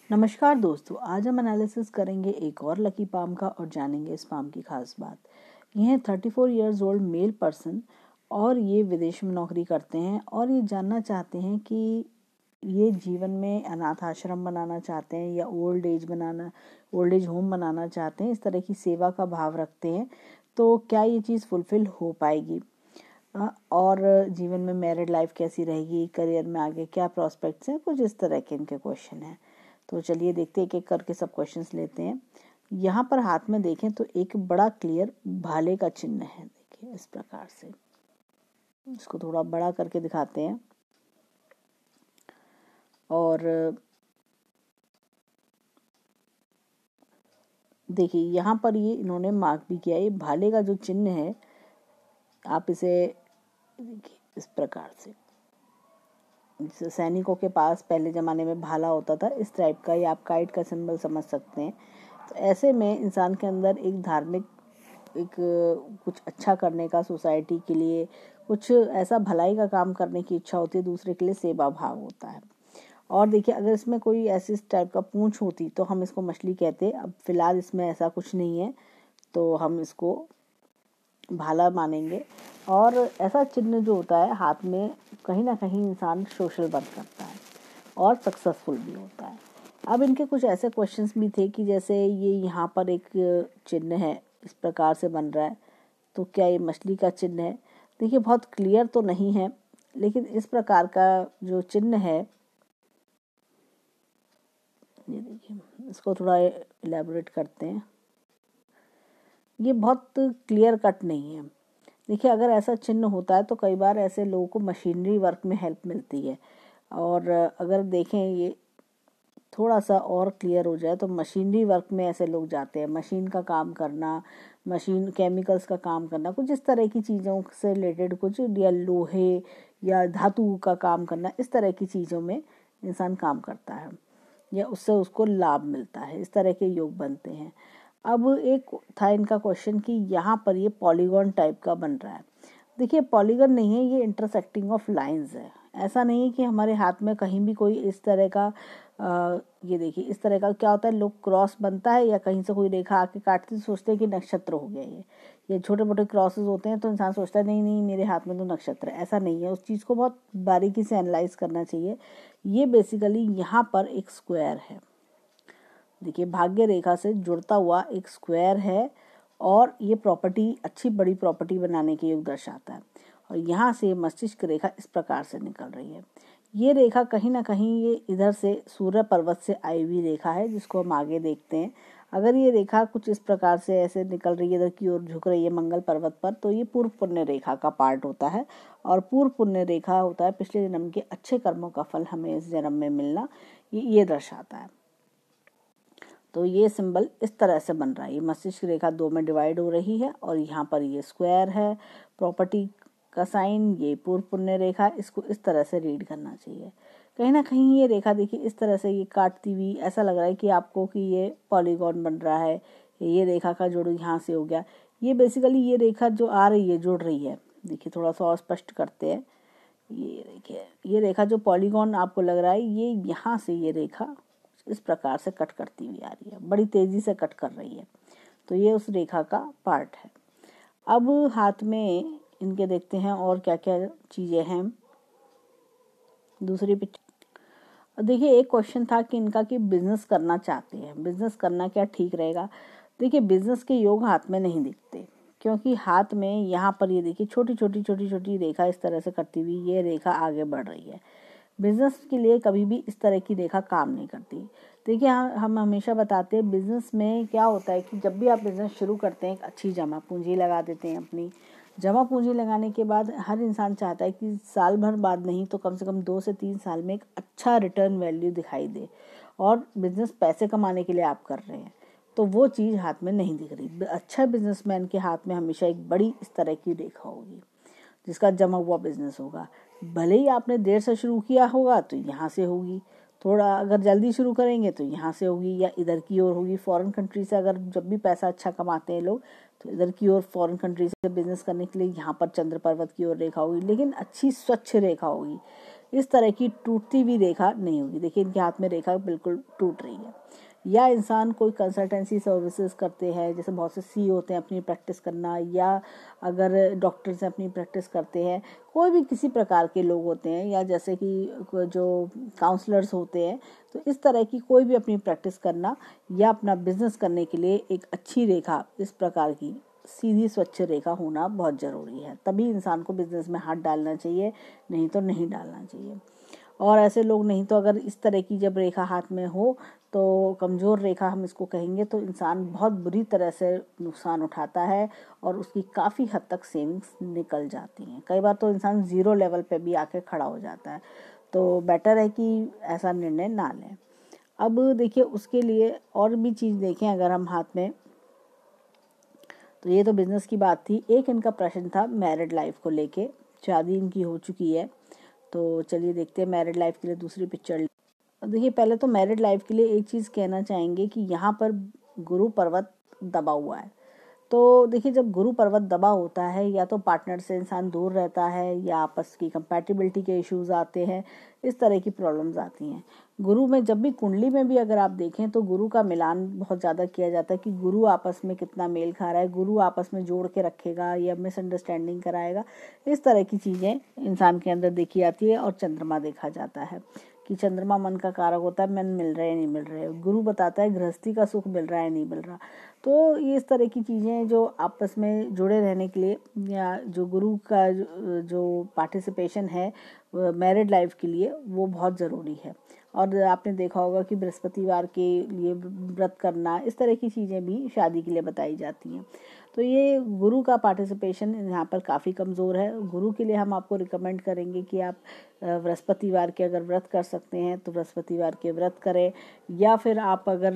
नमस्कार दोस्तों, आज हम एनालिसिस करेंगे एक और लकी पाम का और जानेंगे इस पाम की खास बात। ये है 34 ईयर्स ओल्ड मेल पर्सन और ये विदेश में नौकरी करते हैं और ये जानना चाहते हैं कि ये जीवन में अनाथ आश्रम बनाना चाहते हैं या ओल्ड एज होम बनाना चाहते हैं। इस तरह की सेवा का भाव रखते हैं, तो क्या ये चीज़ फुलफिल हो पाएगी और जीवन में मैरिड लाइफ कैसी रहेगी, करियर में आगे क्या प्रोस्पेक्ट्स हैं, कुछ इस तरह के इनके क्वेश्चन हैं। तो चलिए देखते हैं, एक एक करके सब क्वेश्चंस लेते हैं। यहाँ पर हाथ में देखें तो एक बड़ा क्लियर भाले का चिन्ह है। देखिए इस प्रकार से, इसको थोड़ा बड़ा करके दिखाते हैं और देखिए यहाँ पर ये इन्होंने मार्क भी किया। ये भाले का जो चिन्ह है, आप इसे देखिए इस प्रकार से, जैसे सैनिकों के पास पहले ज़माने में भाला होता था, इस टाइप का, या आप काइट का सिंबल समझ सकते हैं। तो ऐसे में इंसान के अंदर एक धार्मिक, एक कुछ अच्छा करने का, सोसाइटी के लिए कुछ ऐसा भलाई का काम करने की इच्छा होती है, दूसरे के लिए सेवा भाव होता है। और देखिए अगर इसमें कोई ऐसी टाइप का पूंछ होती तो हम इसको मछली कहते। अब फिलहाल इसमें ऐसा कुछ नहीं है, तो हम इसको भाला मानेंगे। और ऐसा चिन्ह जो होता है हाथ में, कहीं ना कहीं इंसान सोशल वर्क करता है और सक्सेसफुल भी होता है। अब इनके कुछ ऐसे क्वेश्चंस भी थे कि जैसे ये यहाँ पर एक चिन्ह है, इस प्रकार से बन रहा है, तो क्या ये मछली का चिन्ह है? देखिए बहुत क्लियर तो नहीं है, लेकिन इस प्रकार का जो चिन्ह है, ये देखिए, इसको थोड़ा इलेबोरेट करते हैं। ये बहुत क्लियर कट नहीं है। देखिए अगर ऐसा चिन्ह होता है तो कई बार ऐसे लोगों को मशीनरी वर्क में हेल्प मिलती है। और अगर देखें ये थोड़ा सा और क्लियर हो जाए तो मशीनरी वर्क में ऐसे लोग जाते हैं, मशीन का काम करना, मशीन केमिकल्स का काम करना, कुछ इस तरह की चीज़ों से रिलेटेड, कुछ या लोहे या धातु का काम करना, इस तरह की चीज़ों में इंसान काम करता है या उससे उसको लाभ मिलता है। इस तरह के योग बनते हैं। अब एक था इनका क्वेश्चन कि यहाँ पर ये पॉलीगॉन टाइप का बन रहा है। देखिए पॉलीगॉन नहीं है, ये इंटरसेक्टिंग ऑफ लाइंस है। ऐसा नहीं है कि हमारे हाथ में कहीं भी कोई इस तरह का ये देखिए इस तरह का क्या होता है, लोग क्रॉस बनता है या कहीं से कोई रेखा आके काटते तो सोचते हैं कि नक्षत्र हो गया ये छोटे मोटे क्रॉसेस होते हैं, तो इंसान सोचता है नहीं नहीं मेरे हाथ में तो नक्षत्र है। ऐसा नहीं है, उस चीज़ को बहुत बारीकी से एनालाइज करना चाहिए। ये बेसिकली यहाँ पर एक स्क्वायर है। देखिए भाग्य रेखा से जुड़ता हुआ एक स्क्वायर है और ये प्रॉपर्टी अच्छी बड़ी प्रॉपर्टी बनाने के योग दर्शाता है। और यहाँ से मस्तिष्क रेखा इस प्रकार से निकल रही है। ये रेखा कहीं ना कहीं ये इधर से सूर्य पर्वत से आई हुई रेखा है, जिसको हम आगे देखते हैं। अगर ये रेखा कुछ इस प्रकार से ऐसे निकल रही है, इधर की ओर झुक रही है मंगल पर्वत पर, तो ये पूर्व पुण्य रेखा का पार्ट होता है। और पूर्व पुण्य रेखा होता है पिछले जन्म के अच्छे कर्मों का फल हमें इस जन्म में मिलना, ये दर्शाता है। तो ये सिंबल इस तरह से बन रहा है। ये मस्तिष्क रेखा दो में डिवाइड हो रही है और यहाँ पर ये स्क्वायर है, प्रॉपर्टी का साइन, ये पूर्व पुण्य रेखा। इसको इस तरह से रीड करना चाहिए। कहीं ना कहीं ये रेखा देखिए इस तरह से ये काटती हुई, ऐसा लग रहा है कि आपको कि ये पॉलीगॉन बन रहा है। ये रेखा का जोड़ यहाँ से हो गया। ये बेसिकली ये रेखा जो आ रही है, जुड़ रही है। देखिए थोड़ा सा और स्पष्ट करते हैं। ये देखिए ये रेखा जो पॉलीगॉन आपको लग रहा है, ये यहाँ से ये रेखा इस प्रकार से कट करती हुई आ रही है, बड़ी तेजी से कट कर रही है। तो ये उस रेखा का पार्ट है। अब हाथ में इनके देखते हैं और क्या क्या चीजें हैं। दूसरी पिक्चर देखिए, एक क्वेश्चन था कि इनका कि बिजनेस करना चाहते हैं, बिजनेस करना क्या ठीक रहेगा। देखिए बिजनेस के योग हाथ में नहीं दिखते, क्योंकि हाथ में यहाँ पर ये देखिए छोटी छोटी छोटी छोटी रेखा इस तरह से करती हुई ये रेखा आगे बढ़ रही है। बिजनेस के लिए कभी भी इस तरह की रेखा काम नहीं करती। देखिए हम हमेशा बताते हैं बिजनेस में क्या होता है कि जब भी आप बिजनेस शुरू करते हैं, एक अच्छी जमा पूंजी लगा देते हैं। अपनी जमा पूंजी लगाने के बाद हर इंसान चाहता है कि साल भर बाद नहीं तो कम से कम 2 से 3 साल में एक अच्छा रिटर्न वैल्यू दिखाई दे, और बिजनेस पैसे कमाने के लिए आप कर रहे हैं, तो वो चीज़ हाथ में नहीं दिख रही। अच्छा बिजनेसमैन के हाथ में हमेशा एक बड़ी इस तरह की रेखा होगी, जिसका जमा हुआ बिजनेस होगा। भले ही आपने देर से शुरू किया होगा तो यहाँ से होगी, थोड़ा अगर जल्दी शुरू करेंगे तो यहाँ से होगी, या इधर की ओर होगी। फॉरेन कंट्री से अगर जब भी पैसा अच्छा कमाते हैं लोग, तो इधर की ओर फॉरेन कंट्री से बिजनेस करने के लिए यहाँ पर चंद्र पर्वत की ओर रेखा होगी, लेकिन अच्छी स्वच्छ रेखा होगी। इस तरह की टूटती हुई रेखा नहीं होगी। देखिए इनके हाथ में रेखा बिल्कुल टूट रही है। या इंसान कोई कंसल्टेंसी सर्विसेज करते हैं, जैसे बहुत से सी होते हैं अपनी प्रैक्टिस करना, या अगर डॉक्टर्स अपनी प्रैक्टिस करते हैं, कोई भी किसी प्रकार के लोग होते हैं, या जैसे कि जो काउंसलर्स होते हैं, तो इस तरह की कोई भी अपनी प्रैक्टिस करना या अपना बिजनेस करने के लिए एक अच्छी रेखा, इस प्रकार की सीधी स्वच्छ रेखा होना बहुत ज़रूरी है। तभी इंसान को बिजनेस में हाथ डालना चाहिए, नहीं तो नहीं डालना चाहिए। और ऐसे लोग नहीं तो अगर इस तरह की जब रेखा हाथ में हो, तो कमज़ोर रेखा हम इसको कहेंगे, तो इंसान बहुत बुरी तरह से नुकसान उठाता है और उसकी काफ़ी हद तक सेविंग्स निकल जाती हैं। कई बार तो इंसान ज़ीरो लेवल पे भी आके खड़ा हो जाता है। तो बेटर है कि ऐसा निर्णय ना लें। अब देखिए उसके लिए और भी चीज़ देखें अगर हम हाथ में, तो ये तो बिजनेस की बात थी। एक इनका प्रश्न था मैरिड लाइफ को लेके, शादी इनकी हो चुकी है। तो चलिए देखते हैं मैरिड लाइफ के लिए दूसरी पिक्चर। देखिए पहले तो मैरिड लाइफ के लिए एक चीज़ कहना चाहेंगे कि यहाँ पर गुरु पर्वत दबा हुआ है। तो देखिए जब गुरु पर्वत दबा होता है, या तो पार्टनर से इंसान दूर रहता है, या आपस की कंपैटिबिलिटी के इश्यूज आते हैं, इस तरह की प्रॉब्लम्स आती हैं। गुरु में जब भी कुंडली में भी अगर आप देखें तो गुरु का मिलान बहुत ज़्यादा किया जाता है कि गुरु आपस में कितना मेल खा रहा है, गुरु आपस में जोड़ के रखेगा या मिसअंडरस्टैंडिंग कराएगा, इस तरह की चीज़ें इंसान के अंदर देखी जाती है। और चंद्रमा देखा जाता है कि चंद्रमा मन का कारक होता है, मन मिल रहे नहीं मिल रहे, गुरु बताता है गृहस्थी का सुख मिल रहा है नहीं मिल रहा। तो ये इस तरह की चीज़ें जो आपस में जुड़े रहने के लिए, या जो गुरु का जो पार्टिसिपेशन है मैरिड लाइफ के लिए, वो बहुत ज़रूरी है। और आपने देखा होगा कि बृहस्पतिवार के लिए व्रत करना, इस तरह की चीज़ें भी शादी के लिए बताई जाती हैं। तो ये गुरु का पार्टिसिपेशन यहाँ पर काफ़ी कमज़ोर है। गुरु के लिए हम आपको रिकमेंड करेंगे कि आप बृहस्पतिवार के अगर व्रत कर सकते हैं तो बृहस्पतिवार के व्रत करें, या फिर आप अगर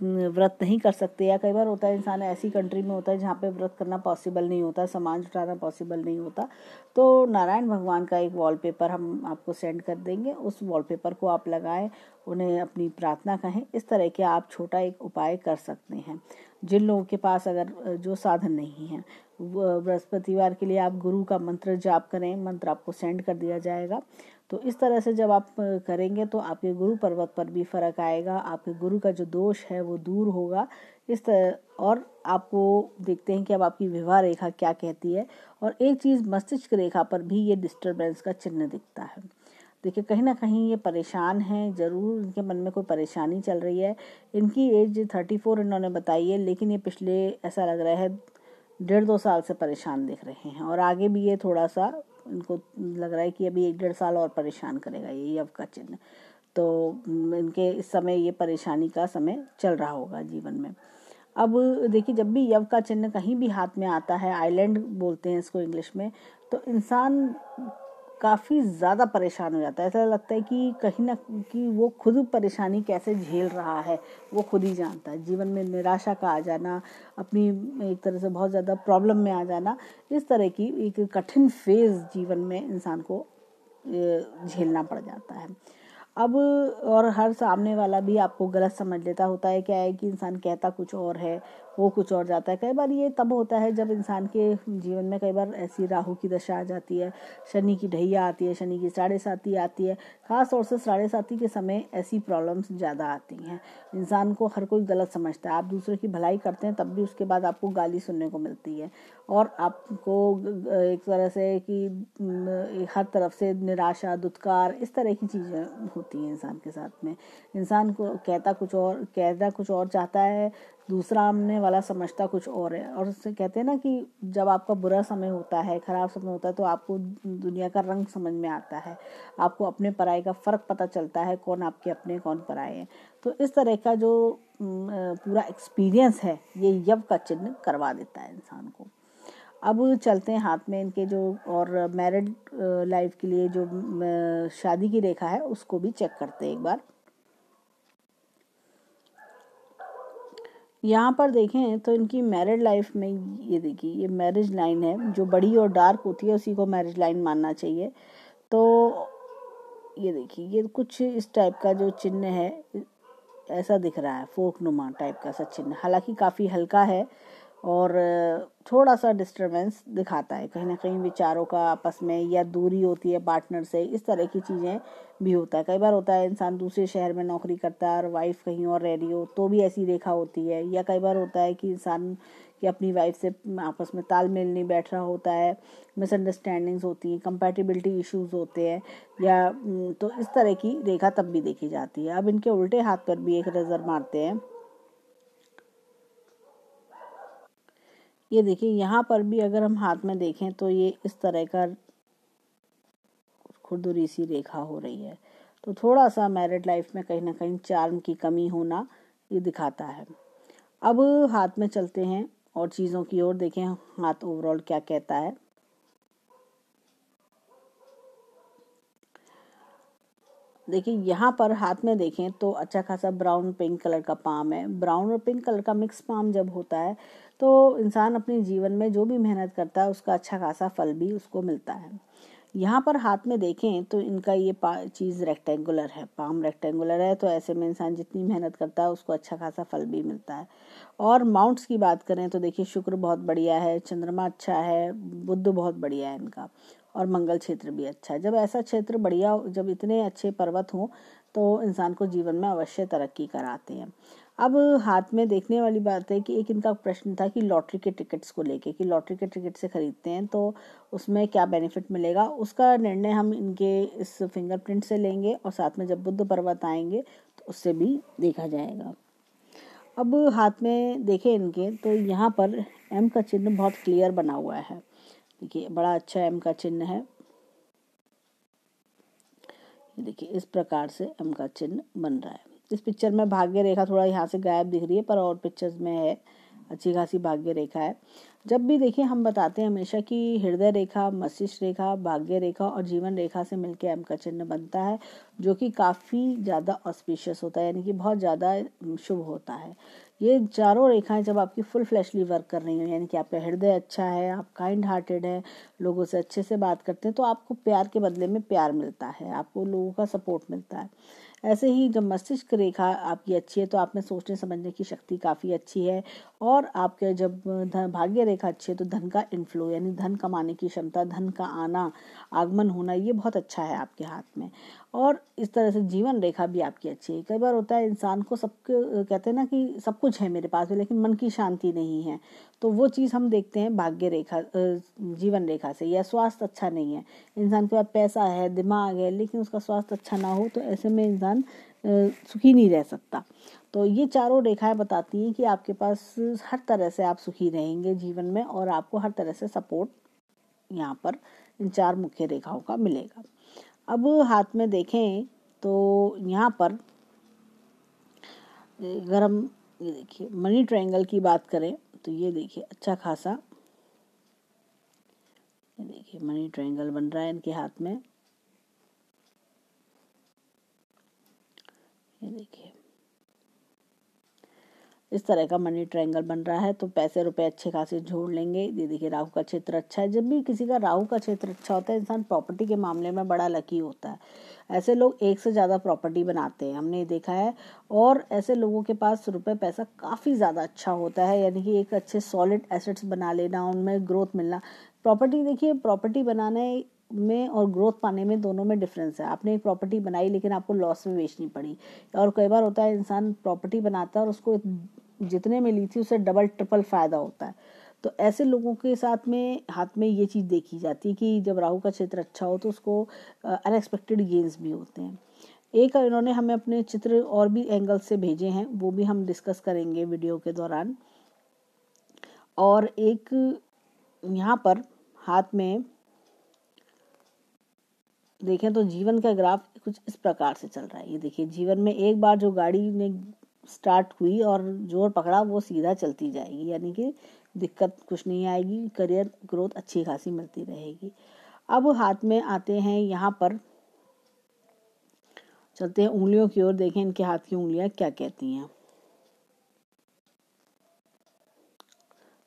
व्रत नहीं कर सकते, या कई बार होता है इंसान ऐसी कंट्री में होता है जहाँ पे व्रत करना पॉसिबल नहीं होता, सामान जुटाना पॉसिबल नहीं होता, तो नारायण भगवान का एक वॉलपेपर हम आपको सेंड कर देंगे। उस वॉलपेपर को आप लगाएं, उन्हें अपनी प्रार्थना कहें, इस तरह के आप छोटा एक उपाय कर सकते हैं। जिन लोगों के पास अगर जो साधन नहीं है, बृहस्पतिवार के लिए आप गुरु का मंत्र जाप करें, मंत्र आपको सेंड कर दिया जाएगा। तो इस तरह से जब आप करेंगे तो आपके गुरु पर्वत पर भी फर्क आएगा, आपके गुरु का जो दोष है वो दूर होगा। इस तरह, और आपको देखते हैं कि अब आपकी विवाह रेखा क्या कहती है। और एक चीज़, मस्तिष्क रेखा पर भी ये डिस्टर्बेंस का चिन्ह दिखता है। देखिए कहीं ना कहीं ये परेशान हैं, ज़रूर इनके मन में कोई परेशानी चल रही है। इनकी एज 34 इन्होंने बताई है, लेकिन ये पिछले ऐसा लग रहा है 1.5-2 साल से परेशान दिख रहे हैं, और आगे भी ये थोड़ा सा इनको लग रहा है कि अभी 1-1.5 साल और परेशान करेगा ये यव का चिन्ह। तो इनके इस समय ये परेशानी का समय चल रहा होगा जीवन में। अब देखिए जब भी यव का चिन्ह कहीं भी हाथ में आता है, आइलैंड बोलते हैं इसको इंग्लिश में, तो इंसान काफ़ी ज़्यादा परेशान हो जाता है। ऐसा लगता है कि कहीं ना कि वो खुद परेशानी कैसे झेल रहा है वो खुद ही जानता है। जीवन में निराशा का आ जाना, अपनी एक तरह से बहुत ज़्यादा प्रॉब्लम में आ जाना, इस तरह की एक कठिन फेज़ जीवन में इंसान को झेलना पड़ जाता है। अब और हर सामने वाला भी आपको गलत समझ लेता होता है। क्या है कि इंसान कहता कुछ और है, वो कुछ और जाता है। कई बार ये तब होता है जब इंसान के जीवन में कई बार ऐसी राहु की दशा आ जाती है, शनि की ढैया आती है, शनि की 7.5 आती है। ख़ास तौर से 7.5 के समय ऐसी प्रॉब्लम्स ज़्यादा आती हैं। इंसान को हर कोई गलत समझता है। आप दूसरे की भलाई करते हैं तब भी उसके बाद आपको गाली सुनने को मिलती है, और आपको एक तरह से कि हर तरफ से निराशा, दुत्कार, इस तरह की चीज़ें होती हैं इंसान के साथ में। इंसान को कहता कुछ और चाहता है, दूसरा सामने वाला समझता कुछ और है। और उससे कहते हैं ना कि जब आपका बुरा समय होता है, खराब समय होता है, तो आपको दुनिया का रंग समझ में आता है, आपको अपने पराये का फ़र्क पता चलता है, कौन आपके अपने कौन पराये हैं। तो इस तरह का जो पूरा एक्सपीरियंस है, ये यव का चिन्ह करवा देता है इंसान को। अब चलते हैं हाथ में इनके जो, और मैरिड लाइफ के लिए जो शादी की रेखा है उसको भी चेक करते हैं एक बार। यहाँ पर देखें तो इनकी मैरिड लाइफ में, ये देखिए ये मैरिज लाइन है, जो बड़ी और डार्क होती है उसी को मैरिज लाइन मानना चाहिए। तो ये देखिए ये कुछ इस टाइप का जो चिन्ह है ऐसा दिख रहा है, फोर्क नुमा टाइप का सा चिन्ह, हालांकि काफ़ी हल्का है और थोड़ा सा डिस्टरबेंस दिखाता है, कहीं ना कहीं विचारों का आपस में, या दूरी होती है पार्टनर से, इस तरह की चीज़ें भी होता है। कई बार होता है इंसान दूसरे शहर में नौकरी करता है और वाइफ कहीं और रह रही हो तो भी ऐसी रेखा होती है। या कई बार होता है कि इंसान की अपनी वाइफ से आपस में तालमेल नहीं बैठ रहा होता है, मिसअंडरस्टैंडिंग्स होती हैं, कंपैटिबिलिटी इश्यूज होते हैं, या तो इस तरह की रेखा तब भी देखी जाती है। अब इनके उल्टे हाथ पर भी एक नज़र मारते हैं। ये देखिए, यहाँ पर भी अगर हम हाथ में देखें तो ये इस तरह का खुरदुरी सी रेखा हो रही है, तो थोड़ा सा मैरिड लाइफ में कहीं ना कहीं चार्म की कमी होना ये दिखाता है। अब हाथ में चलते हैं और चीज़ों की ओर, देखें हाथ ओवरऑल क्या कहता है। देखिए यहाँ पर हाथ में देखें तो अच्छा खासा ब्राउन पिंक कलर का पाम है। ब्राउन और पिंक कलर का मिक्स पाम जब होता है तो इंसान अपने जीवन में जो भी मेहनत करता है उसका अच्छा खासा फल भी उसको मिलता है। यहाँ पर हाथ में देखें तो इनका ये चीज़ रेक्टेंगुलर है, पाम रेक्टेंगुलर है, तो ऐसे में इंसान जितनी मेहनत करता है उसको अच्छा खासा फल भी मिलता है। और माउंट्स की बात करें तो देखिए शुक्र बहुत बढ़िया है, चंद्रमा अच्छा है, बुध बहुत बढ़िया है इनका, और मंगल क्षेत्र भी अच्छा है। जब ऐसा क्षेत्र बढ़िया, जब इतने अच्छे पर्वत हों तो इंसान को जीवन में अवश्य तरक्की कराते हैं। अब हाथ में देखने वाली बात है कि एक इनका प्रश्न था कि लॉटरी के टिकट्स को लेके, कि लॉटरी के टिकट से खरीदते हैं तो उसमें क्या बेनिफिट मिलेगा, उसका निर्णय हम इनके इस फिंगरप्रिंट से लेंगे और साथ में जब बुद्ध पर्वत आएंगे तो उससे भी देखा जाएगा। अब हाथ में देखें इनके तो यहाँ पर एम का चिन्ह बहुत क्लियर बना हुआ है। देखिए बड़ा अच्छा एम का चिन्ह है। देखिए इस प्रकार से एम का चिन्ह बन रहा है। इस पिक्चर में भाग्य रेखा थोड़ा यहाँ से गायब दिख रही है, पर और पिक्चर्स में है, अच्छी खासी भाग्य रेखा है। जब भी देखिए हम बताते हैं हमेशा कि हृदय रेखा, मस्तिष्क रेखा, भाग्य रेखा और जीवन रेखा से मिलकर एम का चिन्ह बनता है, जो कि काफ़ी ज़्यादा ऑस्पिशियस होता है, यानी कि बहुत ज़्यादा शुभ होता है। ये चारों रेखाएं जब आपकी फुल फ्लैशली वर्क कर रही हैं, यानी कि आपका हृदय अच्छा है, आप काइंड हार्टेड है, लोगों से अच्छे से बात करते हैं, तो आपको प्यार के बदले में प्यार मिलता है, आपको लोगों का सपोर्ट मिलता है। ऐसे ही जब मस्तिष्क रेखा आपकी अच्छी है तो आप में सोचने समझने की शक्ति काफ़ी अच्छी है, और आपके जब भाग्य रेखा अच्छी है तो धन का इनफ्लो, यानी धन कमाने की क्षमता, धन का आना, आगमन होना, ये बहुत अच्छा है आपके हाथ में। और इस तरह से जीवन रेखा भी आपकी अच्छी है। कई बार होता है इंसान को सबके कहते हैं ना कि सब कुछ है मेरे पास में लेकिन मन की शांति नहीं है, तो वो चीज़ हम देखते हैं भाग्य रेखा, जीवन रेखा से। या स्वास्थ्य अच्छा नहीं है, इंसान के पास पैसा है, दिमाग है, लेकिन उसका स्वास्थ्य अच्छा ना हो तो ऐसे में इंसान सुखी नहीं रह सकता। तो ये चारों रेखाएं बताती हैं कि आपके पास हर तरह से आप सुखी रहेंगे जीवन में, और आपको हर तरह से सपोर्ट यहाँ पर इन चार मुख्य रेखाओं का मिलेगा। अब हाथ में देखें तो यहाँ पर अगर हम ये देखिए मनी ट्रायंगल की बात करें तो ये देखिए अच्छा खासा, ये देखिए मनी ट्रायंगल बन रहा है इनके हाथ में। ये देखिए इस तरह का मनी ट्रायंगल बन रहा है, तो पैसे रुपए अच्छे खासे जोड़ लेंगे। ये देखिए राहु का क्षेत्र अच्छा है। जब भी किसी का राहु का क्षेत्र अच्छा होता है, इंसान प्रॉपर्टी के मामले में बड़ा लकी होता है। ऐसे लोग एक से ज़्यादा प्रॉपर्टी बनाते हैं, हमने देखा है, और ऐसे लोगों के पास रुपए पैसा काफ़ी ज़्यादा अच्छा होता है, यानी कि एक अच्छे सॉलिड एसेट्स बना लेना, उनमें ग्रोथ मिलना। प्रॉपर्टी देखिए, प्रॉपर्टी बनाने में और ग्रोथ पाने में दोनों में डिफरेंस है। आपने एक प्रॉपर्टी बनाई लेकिन आपको लॉस में बेचनी पड़ी, और कई बार होता है इंसान प्रॉपर्टी बनाता है और उसको जितने में ली थी उससे डबल ट्रिपल फायदा होता है। तो ऐसे लोगों के साथ में हाथ में ये चीज़ देखी जाती है कि जब राहु का क्षेत्र अच्छा हो तो उसको अनएक्सपेक्टेड गेन्स भी होते हैं। एक इन्होंने हमें अपने चित्र और भी एंगल से भेजे हैं, वो भी हम डिस्कस करेंगे वीडियो के दौरान। और एक यहाँ पर हाथ में देखें तो जीवन का ग्राफ कुछ इस प्रकार से चल रहा है। ये देखिए जीवन में एक बार जो गाड़ी ने स्टार्ट हुई और जोर पकड़ा वो सीधा चलती जाएगी, यानी कि दिक्कत कुछ नहीं आएगी, करियर ग्रोथ अच्छी खासी मिलती रहेगी। अब हाथ में आते हैं, यहाँ पर चलते हैं उंगलियों की ओर। देखें इनके हाथ की उंगलियां क्या कहती हैं।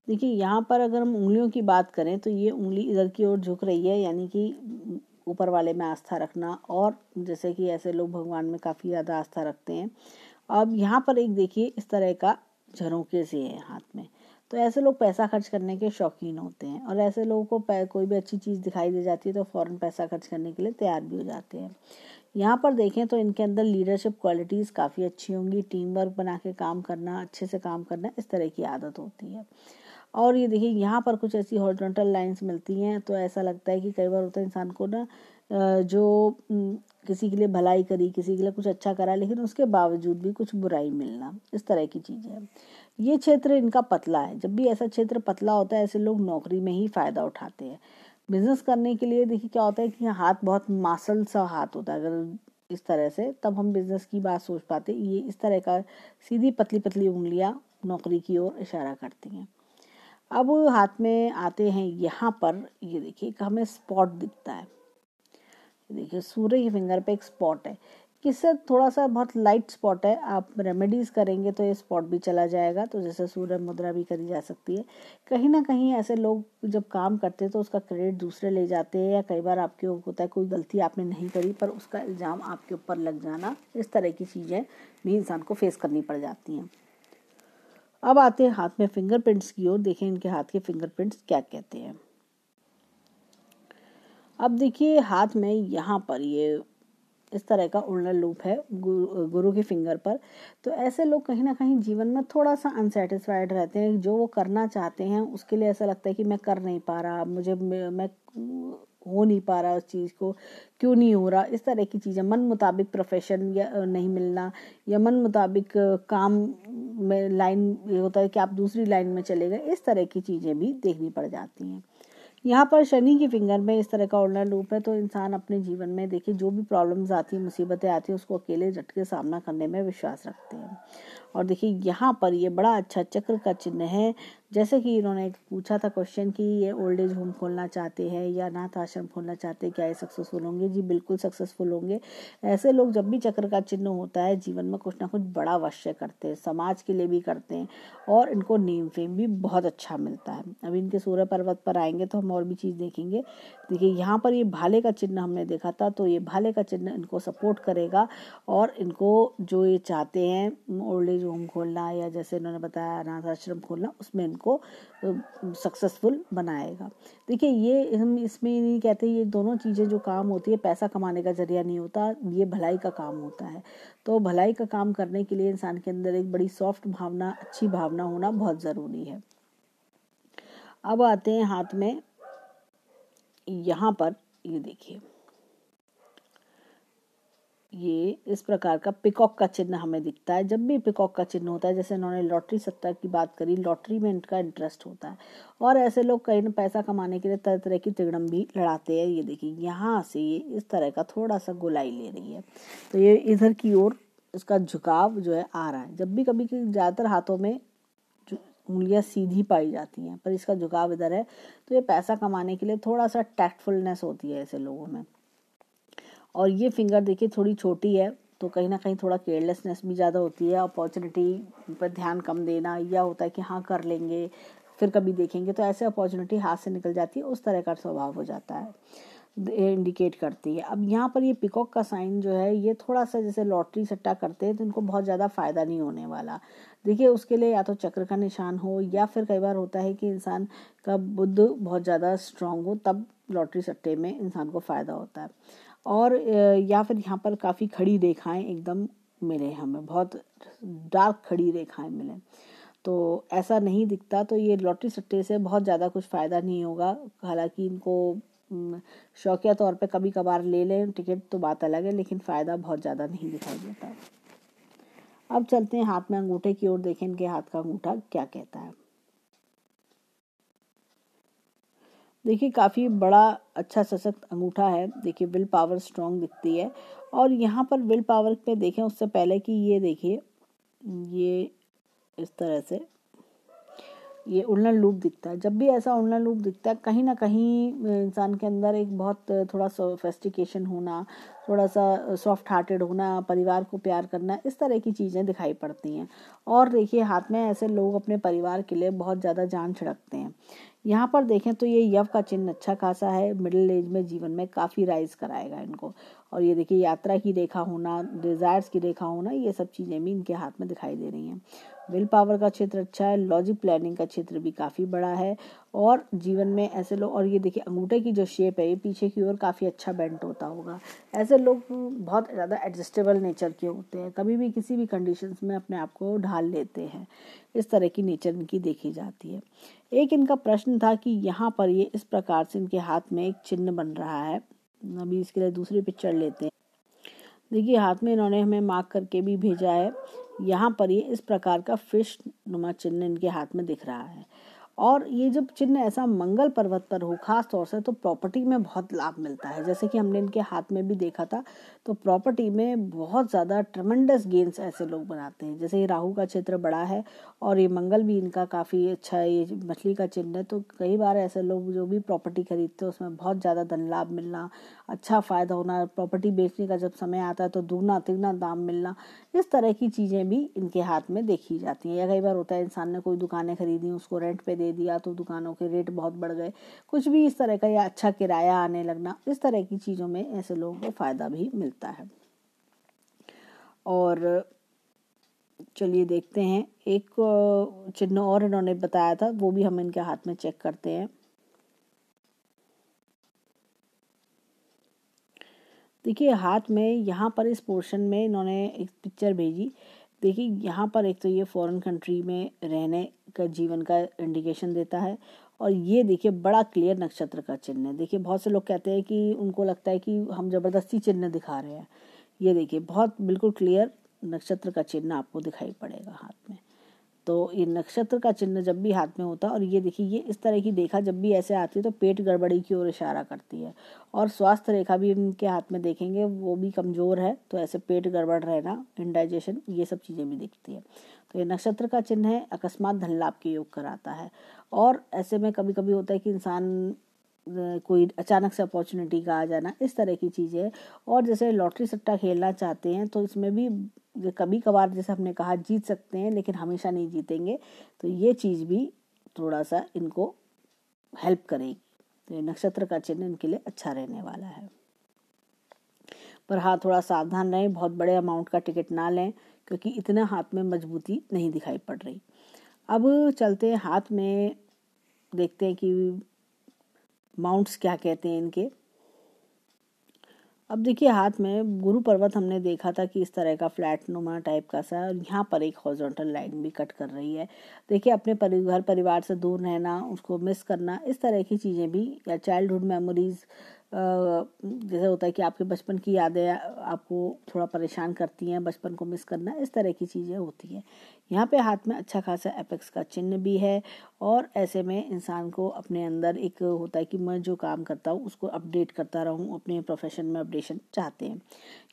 देखिए यहाँ पर अगर हम उंगलियों की बात करें तो ये उंगली इधर की ओर झुक रही है, यानी कि ऊपर वाले में आस्था रखना, और जैसे कि ऐसे लोग भगवान में काफ़ी ज़्यादा आस्था रखते हैं। अब यहाँ पर एक देखिए इस तरह का झरोके से है हाथ में, तो ऐसे लोग पैसा खर्च करने के शौकीन होते हैं, और ऐसे लोगों को कोई भी अच्छी चीज़ दिखाई दे जाती है तो फ़ौरन पैसा खर्च करने के लिए तैयार भी हो जाते हैं। यहाँ पर देखें तो इनके अंदर लीडरशिप क्वालिटीज़ काफ़ी अच्छी होंगी, टीम वर्क बना के काम करना, अच्छे से काम करना, इस तरह की आदत होती है। और ये देखिए यहाँ पर कुछ ऐसी हॉरिजॉन्टल लाइंस मिलती हैं, तो ऐसा लगता है कि कई बार होता है इंसान को ना जो किसी के लिए भलाई करी, किसी के लिए कुछ अच्छा करा, लेकिन उसके बावजूद भी कुछ बुराई मिलना, इस तरह की चीज़ें हैं। ये क्षेत्र इनका पतला है। जब भी ऐसा क्षेत्र पतला होता है, ऐसे लोग नौकरी में ही फ़ायदा उठाते हैं। बिजनेस करने के लिए देखिए क्या होता है कि हाथ बहुत मासल सा हाथ होता है, अगर इस तरह से, तब हम बिजनेस की बात सोच पाते। ये इस तरह का सीधी पतली पतली उंगलियां नौकरी की ओर इशारा करती हैं। अब हाथ में आते हैं यहाँ पर, ये देखिए हमें स्पॉट दिखता है। देखिए सूर्य की फिंगर पे एक स्पॉट है, किससे थोड़ा सा बहुत लाइट स्पॉट है। आप रेमेडीज करेंगे तो ये स्पॉट भी चला जाएगा, तो जैसे सूर्य मुद्रा भी करी जा सकती है। कहीं ना कहीं ऐसे लोग जब काम करते हैं तो उसका क्रेडिट दूसरे ले जाते हैं, या कई बार आपके होता है कोई गलती आपने नहीं करी पर उसका इल्ज़ाम आपके ऊपर लग जाना, इस तरह की चीज़ें भी इंसान को फेस करनी पड़ जाती हैं। अब आते हैं हाथ में फिंगरप्रिंट्स की ओर। देखें इनके हाथ के फिंगरप्रिंट्स क्या कहते हैं। अब देखिए हाथ में यहाँ पर ये इस तरह का उल्लर लूप है गुरु के फिंगर पर। तो ऐसे लोग कहीं ना कहीं जीवन में थोड़ा सा अनसेटिस्फाइड रहते हैं। जो वो करना चाहते हैं उसके लिए ऐसा लगता है कि मैं कर नहीं पा रहा, मैं हो नहीं पा रहा उस चीज़ को, क्यों नहीं हो रहा, इस तरह की चीज़ें। मन मुताबिक प्रोफेशन या नहीं मिलना, या मन मुताबिक काम में लाइन, ये होता है कि आप दूसरी लाइन में चले गए, इस तरह की चीज़ें भी देखनी पड़ जाती हैं। यहाँ पर शनि की फिंगर में इस तरह का उल्टा लूप है। तो इंसान अपने जीवन में देखिए जो भी प्रॉब्लम्स आती हैं, मुसीबतें आती हैं, उसको अकेले झट के सामना करने में विश्वास रखते हैं। और देखिए यहाँ पर ये बड़ा अच्छा चक्र का चिन्ह है। जैसे कि इन्होंने पूछा था क्वेश्चन कि ये ओल्ड एज होम खोलना चाहते हैं या अनाथ आश्रम खोलना चाहते हैं, क्या ये सक्सेसफुल होंगे? जी बिल्कुल सक्सेसफुल होंगे। ऐसे लोग जब भी चक्र का चिन्ह होता है जीवन में कुछ ना कुछ बड़ा अवश्य करते हैं, समाज के लिए भी करते हैं, और इनको नेम फेम भी बहुत अच्छा मिलता है। अभी इनके सूर्य पर्वत पर आएंगे तो हम और भी चीज़ देखेंगे। देखिए यहाँ पर ये भाले का चिन्ह हमने देखा था, तो ये भाले का चिन्ह इनको सपोर्ट करेगा, और इनको जो ये चाहते हैं ओल्ड एज होम खोलना या जैसे इन्होंने बताया अनाथ आश्रम खोलना, उसमें इनको सक्सेसफुल बनाएगा। देखिए ये हम इसमें नहीं कहते, ये दोनों चीज़ें जो काम होती है पैसा कमाने का जरिया नहीं होता, ये भलाई का काम होता है। तो भलाई का काम करने के लिए इंसान के अंदर एक बड़ी सॉफ्ट भावना, अच्छी भावना होना बहुत ज़रूरी है। अब आते हैं हाथ में, यहाँ पर ये देखिए ये इस प्रकार का पिकॉक का चिन्ह हमें दिखता है। जब भी पिकॉक का चिन्ह होता है, जैसे इन्होंने लॉटरी सट्टा की बात करी, लॉटरी में इनका इंटरेस्ट होता है, और ऐसे लोग कहीं ना पैसा कमाने के लिए तरह तरह की तिगड़म भी लड़ाते हैं। ये देखिए यहाँ से ये इस तरह का थोड़ा सा गोलाई ले रही है, तो ये इधर की ओर इसका झुकाव जो है आ रहा है। जब भी कभी ज़्यादातर हाथों में उंगलियां सीधी पाई जाती हैं, पर इसका झुकाव इधर है, तो ये पैसा कमाने के लिए थोड़ा सा टैक्टफुलनेस होती है ऐसे लोगों में। और ये फिंगर देखिए थोड़ी छोटी है, तो कहीं ना कहीं थोड़ा केयरलेसनेस भी ज़्यादा होती है, अपॉर्चुनिटी पर ध्यान कम देना, या होता है कि हाँ कर लेंगे फिर कभी देखेंगे, तो ऐसे अपॉर्चुनिटी हाथ से निकल जाती है, उस तरह का स्वभाव हो जाता है, इंडिकेट करती है। अब यहाँ पर ये पिकॉक का साइन जो है, ये थोड़ा सा जैसे लॉटरी सट्टा करते हैं तो इनको बहुत ज़्यादा फ़ायदा नहीं होने वाला। देखिए उसके लिए या तो चक्र का निशान हो, या फिर कई बार होता है कि इंसान का बुद्ध बहुत ज़्यादा स्ट्रांग हो, तब लॉटरी सट्टे में इंसान को फ़ायदा होता है। और या फिर यहाँ पर काफ़ी खड़ी रेखाएं एकदम मिले, हमें बहुत डार्क खड़ी रेखाएं मिले, तो ऐसा नहीं दिखता, तो ये लॉटरी सट्टे से बहुत ज़्यादा कुछ फ़ायदा नहीं होगा। हालांकि इनको शौकिया तौर पे कभी कभार ले लें टिकट तो बात अलग है, लेकिन फ़ायदा बहुत ज़्यादा नहीं दिखाई देता। अब चलते हैं हाथ में अंगूठे की ओर। देखें इनके हाथ का अंगूठा क्या कहता है। देखिए काफ़ी बड़ा अच्छा सशक्त अंगूठा है। देखिए विल पावर स्ट्रॉन्ग दिखती है, और यहाँ पर विल पावर पे देखें उससे पहले कि ये देखिए ये इस तरह से ये उल्लड़ लूप दिखता है। जब भी ऐसा उल्लड़ लूप दिखता है, कहीं ना कहीं इंसान के अंदर एक बहुत थोड़ा सोफिस्टिकेशन होना, थोड़ा सा सॉफ्ट हार्टेड होना, परिवार को प्यार करना, इस तरह की चीज़ें दिखाई पड़ती हैं। और देखिए हाथ में ऐसे लोग अपने परिवार के लिए बहुत ज़्यादा जान छिड़कते हैं। यहाँ पर देखें तो ये यव का चिन्ह अच्छा खासा है, मिडिल एज में जीवन में काफ़ी राइज कराएगा इनको। और ये देखिए यात्रा की रेखा होना, डिज़ायर्स की रेखा होना, ये सब चीज़ें भी इनके हाथ में दिखाई दे रही हैं। विल पावर का क्षेत्र अच्छा है, लॉजिक प्लानिंग का क्षेत्र भी काफ़ी बड़ा है और जीवन में ऐसे लोग, और ये देखिए अंगूठे की जो शेप है ये पीछे की ओर काफ़ी अच्छा बेंट होता होगा। ऐसे लोग बहुत ज़्यादा एडजस्टेबल नेचर के होते हैं, कभी भी किसी भी कंडीशंस में अपने आप को ढाल लेते हैं, इस तरह की नेचर इनकी देखी जाती है। एक इनका प्रश्न था कि यहाँ पर ये इस प्रकार से इनके हाथ में एक चिन्ह बन रहा है। अभी इसके लिए दूसरी पिक्चर लेते हैं। देखिए हाथ में इन्होंने हमें मार्क करके भी भेजा है। यहाँ पर ये इस प्रकार का फिश नुमा चिन्ह इनके हाथ में दिख रहा है और ये जब चिन्ह ऐसा मंगल पर्वत पर हो खास तौर से तो प्रॉपर्टी में बहुत लाभ मिलता है। जैसे कि हमने इनके हाथ में भी देखा था, तो प्रॉपर्टी में बहुत ज़्यादा ट्रमेंडस गेन्स ऐसे लोग बनाते हैं। जैसे ये राहु का क्षेत्र बड़ा है और ये मंगल भी इनका काफ़ी अच्छा है, ये मछली का चिन्ह है, तो कई बार ऐसे लोग जो भी प्रॉपर्टी खरीदते हैं उसमें बहुत ज़्यादा धन लाभ मिलना, अच्छा फ़ायदा होना, प्रॉपर्टी बेचने का जब समय आता है तो दुगना तिगना दाम मिलना, इस तरह की चीज़ें भी इनके हाथ में देखी जाती हैं। या कई बार होता है इंसान ने कोई दुकानें खरीदी, उसको रेंट पे दे दिया तो दुकानों के रेट बहुत बढ़ गए, कुछ भी इस तरह का, या अच्छा किराया आने लगना, इस तरह की चीज़ों में ऐसे लोगों को फ़ायदा भी मिलता है। और चलिए देखते हैं, एक चिन्ह और इन्होंने बताया था, वो भी हम इनके हाथ में चेक करते हैं। देखिए हाथ में यहाँ पर इस पोर्शन में इन्होंने एक पिक्चर भेजी। देखिए यहाँ पर एक तो ये फॉरेन कंट्री में रहने का जीवन का इंडिकेशन देता है और ये देखिए बड़ा क्लियर नक्षत्र का चिन्ह है। देखिए बहुत से लोग कहते हैं कि उनको लगता है कि हम ज़बरदस्ती चिन्ह दिखा रहे हैं। ये देखिए बहुत बिल्कुल क्लियर नक्षत्र का चिन्ह आपको दिखाई पड़ेगा हाथ में। तो ये नक्षत्र का चिन्ह जब भी हाथ में होता है, और ये देखिए ये इस तरह की रेखा जब भी ऐसे आती है तो पेट गड़बड़ी की ओर इशारा करती है। और स्वास्थ्य रेखा भी इनके हाथ में देखेंगे वो भी कमज़ोर है, तो ऐसे पेट गड़बड़ रहना, इंडाइजेशन, ये सब चीज़ें भी दिखती है। तो ये नक्षत्र का चिन्ह है, अकस्मात धन लाभ के योग कराता है। और ऐसे में कभी कभी होता है कि इंसान कोई अचानक से अपॉर्चुनिटी का आ जाना, इस तरह की चीज़ें। और जैसे लॉटरी सट्टा खेलना चाहते हैं तो इसमें भी कभी कभार जैसे हमने कहा जीत सकते हैं, लेकिन हमेशा नहीं जीतेंगे, तो ये चीज़ भी थोड़ा सा इनको हेल्प करेगी। तो ये नक्षत्र का चिन्ह इनके लिए अच्छा रहने वाला है। पर हाँ, थोड़ा सावधान रहें, बहुत बड़े अमाउंट का टिकट ना लें क्योंकि इतना हाथ में मजबूती नहीं दिखाई पड़ रही। अब चलते हैं हाथ में, देखते हैं कि माउंट्स क्या कहते हैं इनके। अब देखिए हाथ में गुरु पर्वत हमने देखा था कि इस तरह का फ्लैट नुमा टाइप का सा, और यहाँ पर एक हॉरिजॉन्टल लाइन भी कट कर रही है। देखिए अपने घर परिवार से दूर रहना, उसको मिस करना, इस तरह की चीज़ें भी, या चाइल्डहुड मेमोरीज, जैसे होता है कि आपके बचपन की यादें आपको थोड़ा परेशान करती हैं, बचपन को मिस करना, इस तरह की चीज़ें होती हैं। यहाँ पे हाथ में अच्छा खासा एपेक्स का चिन्ह भी है और ऐसे में इंसान को अपने अंदर एक होता है कि मैं जो काम करता हूँ उसको अपडेट करता रहूँ, अपने प्रोफेशन में अपडेशन चाहते हैं।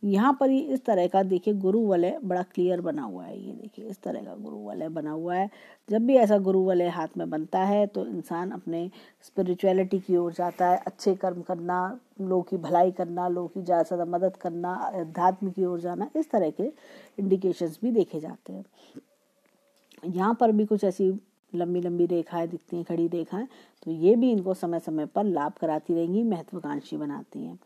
यहाँ पर ये इस तरह का देखिए गुरु वलय बड़ा क्लियर बना हुआ है। ये देखिए इस तरह का गुरु वलय बना हुआ है। जब भी ऐसा गुरु वलय हाथ में बनता है तो इंसान अपने स्पिरिचुअलिटी की ओर जाता है, अच्छे कर्म करना, लोगों की भलाई करना, लोगों की ज़्यादा से ज़्यादा मदद करना, अध्यात्म की ओर जाना, इस तरह के इंडिकेशंस भी देखे जाते हैं। यहाँ पर भी कुछ ऐसी लंबी लंबी रेखाएं दिखती हैं, खड़ी रेखाएं, तो ये भी इनको समय समय पर लाभ कराती रहेंगी, महत्वाकांक्षी बनाती हैं।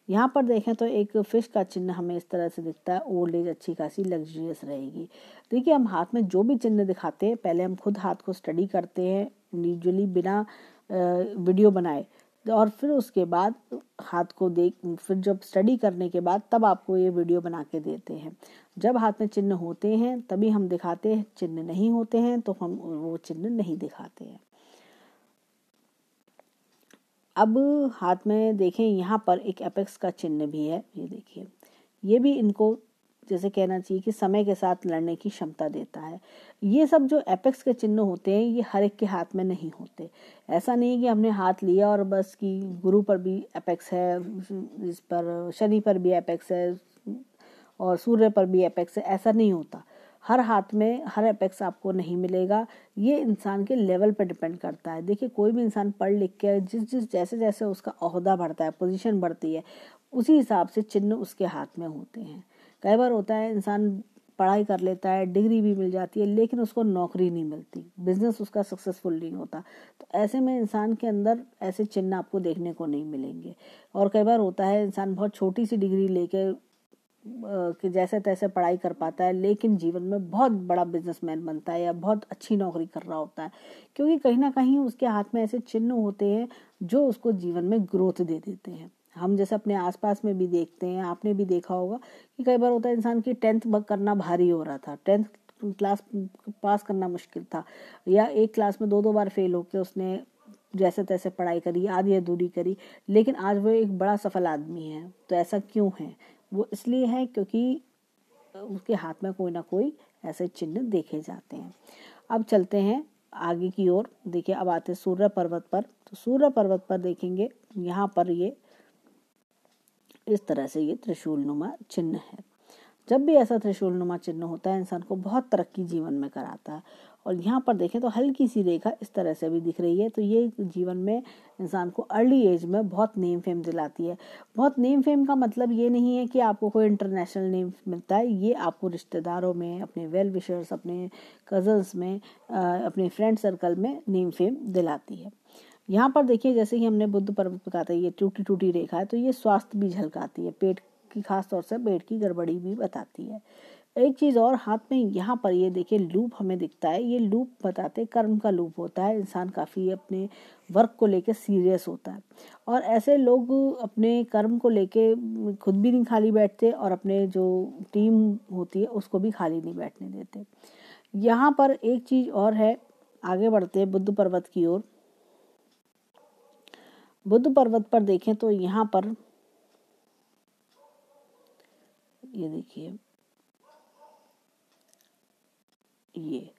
यहाँ पर देखें तो एक फिश का चिन्ह हमें इस तरह से दिखता है, ओल्ड एज अच्छी खासी लग्जरियस रहेगी। देखिए हम हाथ में जो भी चिन्ह दिखाते हैं, पहले हम खुद हाथ को स्टडी करते हैं इंडिविजुअली बिना वीडियो बनाए, और फिर उसके बाद हाथ को फिर जब स्टडी करने के बाद तब आपको ये वीडियो बना के देते हैं। जब हाथ में चिन्ह होते हैं तभी हम दिखाते हैं, चिन्ह नहीं होते हैं तो हम वो चिन्ह नहीं दिखाते हैं। अब हाथ में देखें, यहाँ पर एक एपेक्स का चिन्ह भी है। ये देखिए, ये भी इनको जैसे कहना चाहिए कि समय के साथ लड़ने की क्षमता देता है। ये सब जो एपेक्स के चिन्ह होते हैं ये हर एक के हाथ में नहीं होते। ऐसा नहीं कि हमने हाथ लिया और बस कि गुरु पर भी एपेक्स है, इस पर शनि पर भी एपेक्स है और सूर्य पर भी एपेक्स है, ऐसा नहीं होता। हर हाथ में हर एपेक्स आपको नहीं मिलेगा। ये इंसान के लेवल पर डिपेंड करता है। देखिए कोई भी इंसान पढ़ लिख के जैसे जैसे उसका ओहदा बढ़ता है, पोजीशन बढ़ती है, उसी हिसाब से चिन्ह उसके हाथ में होते हैं। कई बार होता है इंसान पढ़ाई कर लेता है, डिग्री भी मिल जाती है, लेकिन उसको नौकरी नहीं मिलती, बिजनेस उसका सक्सेसफुल नहीं होता। तो ऐसे में इंसान के अंदर ऐसे चिन्ह आपको देखने को नहीं मिलेंगे। और कई बार होता है इंसान बहुत छोटी सी डिग्री लेके कि जैसे तैसे पढ़ाई कर पाता है, लेकिन जीवन में बहुत बड़ा बिजनेसमैन बनता है या बहुत अच्छी नौकरी कर रहा होता है, क्योंकि कहीं ना कहीं उसके हाथ में ऐसे चिन्ह होते हैं जो उसको जीवन में ग्रोथ दे देते हैं। हम जैसे अपने आसपास में भी देखते हैं, आपने भी देखा होगा कि कई बार होता है इंसान की 10th करना भारी हो रहा था, 10th क्लास पास करना मुश्किल था, या एक क्लास में 2 बार फेल होकर उसने जैसे तैसे पढ़ाई करी, आधी अधूरी करी, लेकिन आज वो एक बड़ा सफल आदमी है। तो ऐसा क्यों है? वो इसलिए है क्योंकि उसके हाथ में कोई ना कोई ऐसे चिन्ह देखे जाते हैं। अब चलते हैं आगे की ओर। देखिए, अब आते हैं सूर्य पर्वत पर। तो सूर्य पर्वत पर देखेंगे, यहाँ पर ये इस तरह से ये त्रिशूलनुमा चिन्ह है। जब भी ऐसा त्रिशूलनुमा चिन्ह होता है, इंसान को बहुत तरक्की जीवन में कराता है। और यहाँ पर देखें तो हल्की सी रेखा इस तरह से भी दिख रही है, तो ये जीवन में इंसान को अर्ली एज में बहुत नेम फेम दिलाती है। बहुत नेम फेम का मतलब ये नहीं है कि आपको कोई इंटरनेशनल नेम मिलता है, ये आपको रिश्तेदारों में, अपने वेल विशर्स, अपने कजन्स में, अपने फ्रेंड सर्कल में नेम फेम दिलाती है। यहाँ पर देखिए, जैसे कि हमने बुद्ध पर्वत पे कहा था ये टूटी टूटी रेखा है, तो ये स्वास्थ्य भी झलकाती है, पेट की, खास तौर से पेट की गड़बड़ी भी बताती है। एक चीज़ और, हाथ में यहाँ पर ये देखिए लूप हमें दिखता है, ये लूप बताते कर्म का लूप होता है। इंसान काफ़ी अपने वर्क को लेके सीरियस होता है, और ऐसे लोग अपने कर्म को लेके खुद भी नहीं खाली बैठते और अपने जो टीम होती है उसको भी खाली नहीं बैठने देते। यहाँ पर एक चीज़ और है, आगे बढ़ते हैं बुद्ध पर्वत की ओर। बुद्ध पर्वत पर देखें तो यहाँ पर ये देखिए, ये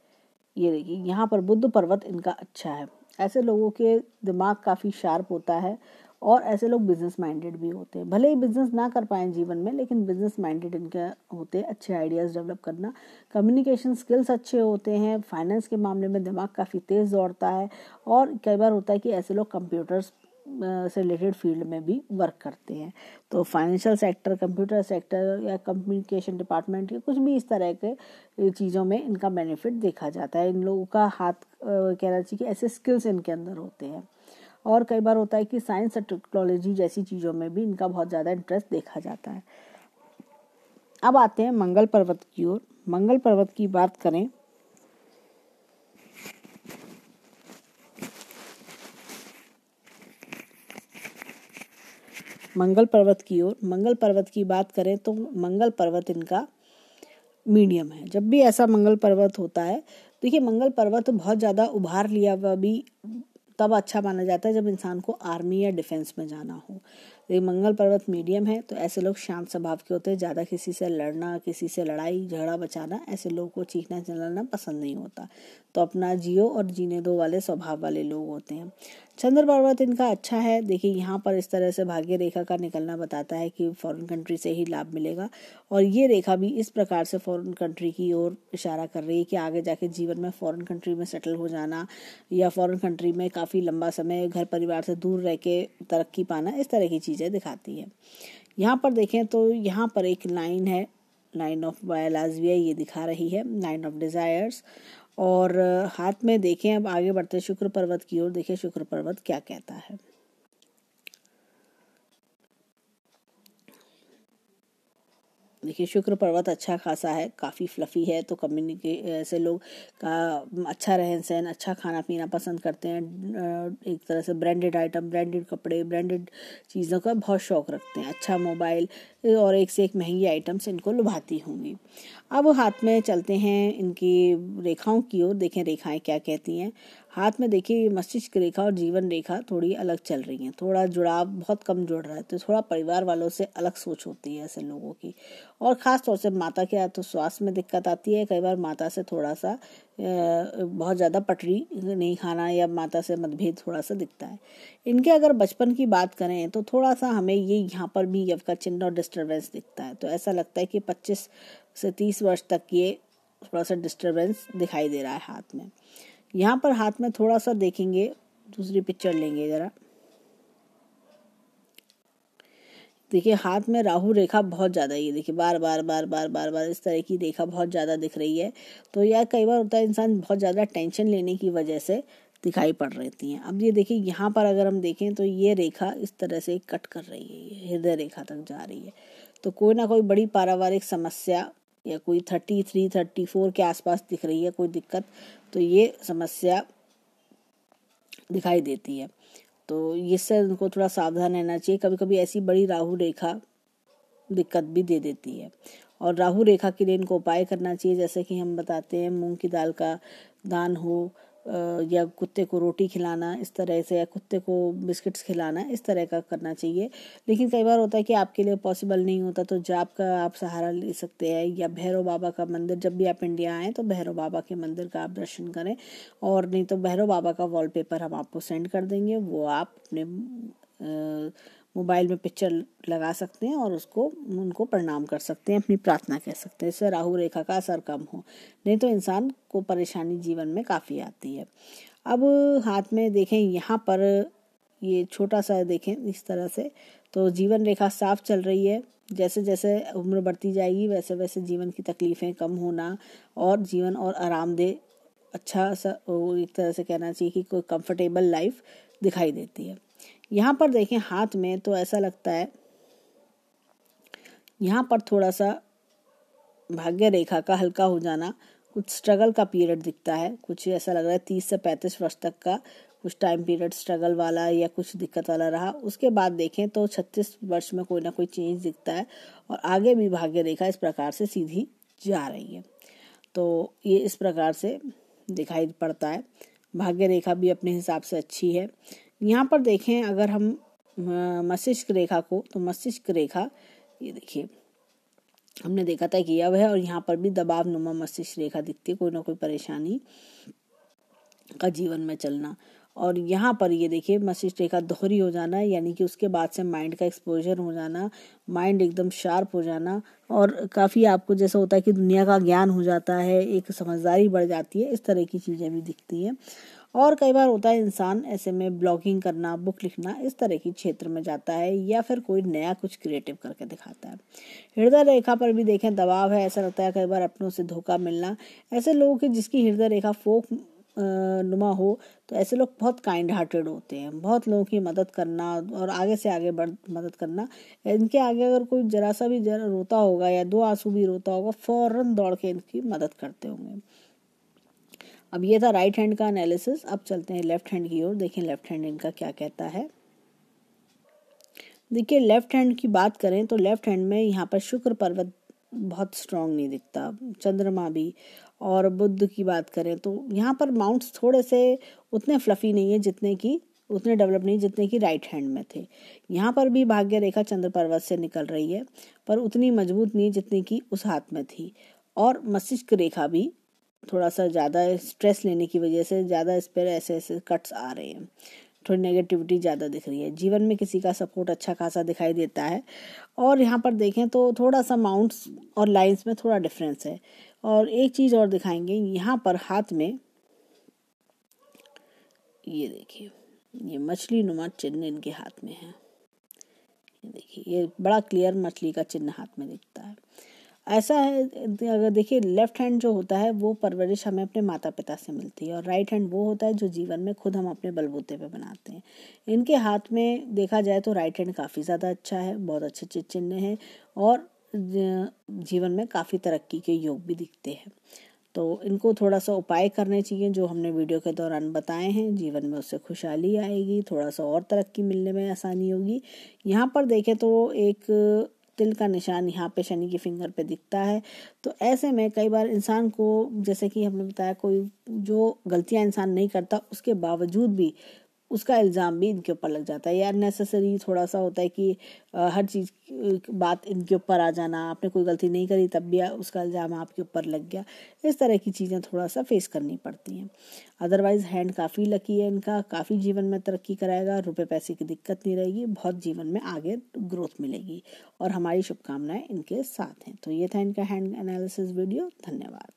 देखिए यहाँ पर बुद्ध पर्वत इनका अच्छा है। ऐसे लोगों के दिमाग काफ़ी शार्प होता है, और ऐसे लोग बिजनेस माइंडेड भी होते हैं। भले ही बिजनेस ना कर पाएँ जीवन में, लेकिन बिजनेस माइंडेड इनके होते हैं, अच्छे आइडियाज़ डेवलप करना, कम्युनिकेशन स्किल्स अच्छे होते हैं, फाइनेंस के मामले में दिमाग काफ़ी तेज़ दौड़ता है। और कई बार होता है कि ऐसे लोग कंप्यूटर्स से रिलेटेड फील्ड में भी वर्क करते हैं। तो फाइनेंशियल सेक्टर, कंप्यूटर सेक्टर या कम्युनिकेशन डिपार्टमेंट या कुछ भी इस तरह के चीज़ों में इनका बेनिफिट देखा जाता है। इन लोगों का हाथ कहना चाहिए कि ऐसे स्किल्स इनके अंदर होते हैं। और कई बार होता है कि साइंस और टेक्नोलॉजी जैसी चीज़ों में भी इनका बहुत ज़्यादा इंटरेस्ट देखा जाता है। अब आते हैं मंगल पर्वत की ओर। मंगल पर्वत की बात करें मंगल पर्वत की बात करें तो मंगल पर्वत इनका मीडियम है। जब भी ऐसा मंगल पर्वत होता है, देखिए मंगल पर्वत बहुत ज़्यादा उभार लिया हुआ भी तब अच्छा माना जाता है जब इंसान को आर्मी या डिफेंस में जाना हो। लेकिन मंगल पर्वत मीडियम है, तो ऐसे लोग शांत स्वभाव के होते हैं। ज़्यादा किसी से लड़ना, किसी से लड़ाई झगड़ा बचाना, ऐसे लोगों को चीखना चिल्लाना पसंद नहीं होता। तो अपना जियो और जीने दो वाले स्वभाव वाले लोग होते हैं। चंद्र पर्वत इनका अच्छा है। देखिए यहाँ पर इस तरह से भाग्य रेखा का निकलना बताता है कि फॉरेन कंट्री से ही लाभ मिलेगा, और ये रेखा भी इस प्रकार से फॉरेन कंट्री की ओर इशारा कर रही है कि आगे जाके जीवन में फॉरेन कंट्री में सेटल हो जाना, या फॉरेन कंट्री में काफ़ी लंबा समय घर परिवार से दूर रह के तरक्की पाना, इस तरह की चीज़ें दिखाती है। यहाँ पर देखें तो यहाँ पर एक लाइन है, लाइन ऑफ बायलाजविया, ये दिखा रही है लाइन ऑफ डिजायर्स। और हाथ में देखें, अब आगे बढ़ते शुक्र पर्वत की ओर। देखिए शुक्र पर्वत क्या कहता है। देखिए शुक्र पर्वत अच्छा खासा है, काफ़ी फ्लफ़ी है, तो ऐसे लोग का अच्छा रहन सहन, अच्छा खाना पीना पसंद करते हैं। एक तरह से ब्रांडेड आइटम, ब्रांडेड कपड़े, ब्रांडेड चीज़ों का बहुत शौक़ रखते हैं। अच्छा मोबाइल और एक से एक महंगी आइटम्स इनको लुभाती होंगी। अब हाथ में चलते हैं इनकी रेखाओं की ओर। देखें रेखाएं क्या कहती हैं। हाथ में देखिए मस्तिष्क रेखा और जीवन रेखा थोड़ी अलग चल रही हैं, थोड़ा जुड़ाव बहुत कम जुड़ रहा है, तो थोड़ा परिवार वालों से अलग सोच होती है ऐसे लोगों की। और ख़ास तौर से माता के तो स्वास्थ्य में दिक्कत आती है। कई बार माता से थोड़ा सा बहुत ज़्यादा पटरी नहीं खाना, या माता से मतभेद थोड़ा सा दिखता है। इनके अगर बचपन की बात करें तो थोड़ा सा हमें ये यहाँ पर भी यव का चिन्ह और डिस्टर्बेंस दिखता है। तो ऐसा लगता है कि 25 से 30 वर्ष तक ये थोड़ा सा डिस्टर्बेंस दिखाई दे रहा है हाथ में। यहाँ पर हाथ में थोड़ा सा देखेंगे, दूसरी पिक्चर लेंगे ज़रा। देखिए हाथ में राहु रेखा बहुत ज़्यादा, ये देखिए बार बार बार बार बार बार इस तरह की रेखा बहुत ज़्यादा दिख रही है। तो यह कई बार होता है इंसान बहुत ज़्यादा टेंशन लेने की वजह से दिखाई पड़ रहती हैं। अब ये देखिए यहाँ पर अगर हम देखें तो ये रेखा इस तरह से कट कर रही है, ये हृदय रेखा तक जा रही है। तो कोई ना कोई बड़ी पारिवारिक समस्या या कोई 33 34 के आसपास दिख रही है कोई दिक्कत, तो ये समस्या दिखाई देती है। तो इससे उनको थोड़ा सावधान रहना चाहिए। कभी कभी ऐसी बड़ी राहु रेखा दिक्कत भी दे देती है। और राहु रेखा के लिए इनको उपाय करना चाहिए, जैसे कि हम बताते हैं मूंग की दाल का दान हो, या कुत्ते को रोटी खिलाना इस तरह से, या कुत्ते को बिस्किट्स खिलाना इस तरह का करना चाहिए। लेकिन कई बार होता है कि आपके लिए पॉसिबल नहीं होता, तो जाप का आप सहारा ले सकते हैं, या भैरव बाबा का मंदिर, जब भी आप इंडिया आएँ तो भैरव बाबा के मंदिर का आप दर्शन करें। और नहीं तो भैरव बाबा का वॉलपेपर हम आपको सेंड कर देंगे, वो आप अपने मोबाइल में पिक्चर लगा सकते हैं और उनको प्रणाम कर सकते हैं, अपनी प्रार्थना कह सकते हैं, इससे राहु रेखा का असर कम हो। नहीं तो इंसान को परेशानी जीवन में काफ़ी आती है। अब हाथ में देखें यहाँ पर ये छोटा सा देखें इस तरह से, तो जीवन रेखा साफ चल रही है। जैसे जैसे उम्र बढ़ती जाएगी वैसे वैसे जीवन की तकलीफ़ें कम होना और जीवन और आरामदेह, अच्छा सा एक तरह से कहना चाहिए कि कोई कंफर्टेबल लाइफ दिखाई देती है। यहाँ पर देखें हाथ में तो ऐसा लगता है यहाँ पर थोड़ा सा भाग्य रेखा का हल्का हो जाना, कुछ स्ट्रगल का पीरियड दिखता है, कुछ ऐसा लग रहा है 30 से 35 वर्ष तक का कुछ टाइम पीरियड स्ट्रगल वाला या कुछ दिक्कत वाला रहा। उसके बाद देखें तो 36 वर्ष में कोई ना कोई चेंज दिखता है और आगे भी भाग्य रेखा इस प्रकार से सीधी जा रही है। तो ये इस प्रकार से दिखाई पड़ता है। भाग्य रेखा भी अपने हिसाब से अच्छी है। यहाँ पर देखें अगर हम मस्तिष्क रेखा को, तो मस्तिष्क रेखा ये देखिए हमने देखा था कि अब है, और यहाँ पर भी दबाव नुमा मस्तिष्क रेखा दिखती है, कोई ना कोई परेशानी का जीवन में चलना। और यहाँ पर ये देखिए मस्तिष्क रेखा दोहरी हो जाना, यानी कि उसके बाद से माइंड का एक्सपोजर हो जाना, माइंड एकदम शार्प हो जाना, और काफ़ी आपको जैसा होता है कि दुनिया का ज्ञान हो जाता है, एक समझदारी बढ़ जाती है, इस तरह की चीज़ें भी दिखती हैं। और कई बार होता है इंसान ऐसे में ब्लॉगिंग करना, बुक लिखना इस तरह की क्षेत्र में जाता है, या फिर कोई नया कुछ क्रिएटिव करके दिखाता है। हृदय रेखा पर भी देखें दबाव है, ऐसा लगता है कई बार अपनों से धोखा मिलना। ऐसे लोगों की जिसकी हृदय रेखा फोक नुमा हो, तो ऐसे लोग बहुत काइंड हार्टेड होते हैं, बहुत लोगों की मदद करना और आगे से आगे मदद करना। इनके आगे अगर कोई जरा सा भी रोता होगा या 2 आंसू भी रोता होगा, फौरन दौड़ के इनकी मदद करते होंगे। अब ये था राइट हैंड का एनालिसिस। अब चलते हैं लेफ्ट हैंड की ओर, देखें लेफ्ट हैंड इनका क्या कहता है। देखिए लेफ्ट हैंड की बात करें तो लेफ्ट हैंड में यहाँ पर शुक्र पर्वत बहुत स्ट्रांग नहीं दिखता, चंद्रमा भी। और बुध की बात करें तो यहाँ पर माउंट्स थोड़े से उतने फ्लफी नहीं है, उतने डेवलप नहीं जितने कि राइट हैंड में थे। यहाँ पर भी भाग्य रेखा चंद्र पर्वत से निकल रही है, पर उतनी मजबूत नहीं जितनी कि उस हाथ में थी। और मस्तिष्क रेखा भी थोड़ा सा ज़्यादा स्ट्रेस लेने की वजह से ज़्यादा इस पर ऐसे ऐसे कट्स आ रहे हैं, थोड़ी नेगेटिविटी ज़्यादा दिख रही है। जीवन में किसी का सपोर्ट अच्छा खासा दिखाई देता है। और यहाँ पर देखें तो थोड़ा सा माउंट्स और लाइंस में थोड़ा डिफरेंस है। और एक चीज़ और दिखाएंगे, यहाँ पर हाथ में ये देखिए ये मछली नुमा चिन्ह इनके हाथ में है। ये देखिए ये बड़ा क्लियर मछली का चिन्ह हाथ में दिखता है। ऐसा है, अगर देखिए लेफ्ट हैंड जो होता है वो परवरिश हमें अपने माता पिता से मिलती है, और राइट हैंड वो होता है जो जीवन में खुद हम अपने बलबूते पे बनाते हैं। इनके हाथ में देखा जाए तो राइट हैंड काफ़ी ज़्यादा अच्छा है, बहुत अच्छे चिन्ह हैं, और जीवन में काफ़ी तरक्की के योग भी दिखते हैं। तो इनको थोड़ा सा उपाय करने चाहिए जो हमने वीडियो के दौरान बताए हैं, जीवन में उससे खुशहाली आएगी, थोड़ा सा और तरक्की मिलने में आसानी होगी। यहाँ पर देखें तो एक तिल का निशान यहाँ पे शनि की फिंगर पे दिखता है। तो ऐसे में कई बार इंसान को, जैसे कि हमने बताया, कोई जो गलतियां इंसान नहीं करता उसके बावजूद भी उसका इल्ज़ाम भी इनके ऊपर लग जाता है, या अननेसेसरी थोड़ा सा होता है कि हर चीज़ बात इनके ऊपर आ जाना, आपने कोई गलती नहीं करी तब भी उसका इल्ज़ाम आपके ऊपर लग गया, इस तरह की चीज़ें थोड़ा सा फेस करनी पड़ती हैं। अदरवाइज़ हैंड काफ़ी लकी है इनका, काफ़ी जीवन में तरक्की कराएगा, रुपए पैसे की दिक्कत नहीं रहेगी, बहुत जीवन में आगे ग्रोथ मिलेगी, और हमारी शुभकामनाएं इनके साथ हैं। तो ये था इनका हैंड एनालिसिस वीडियो। धन्यवाद।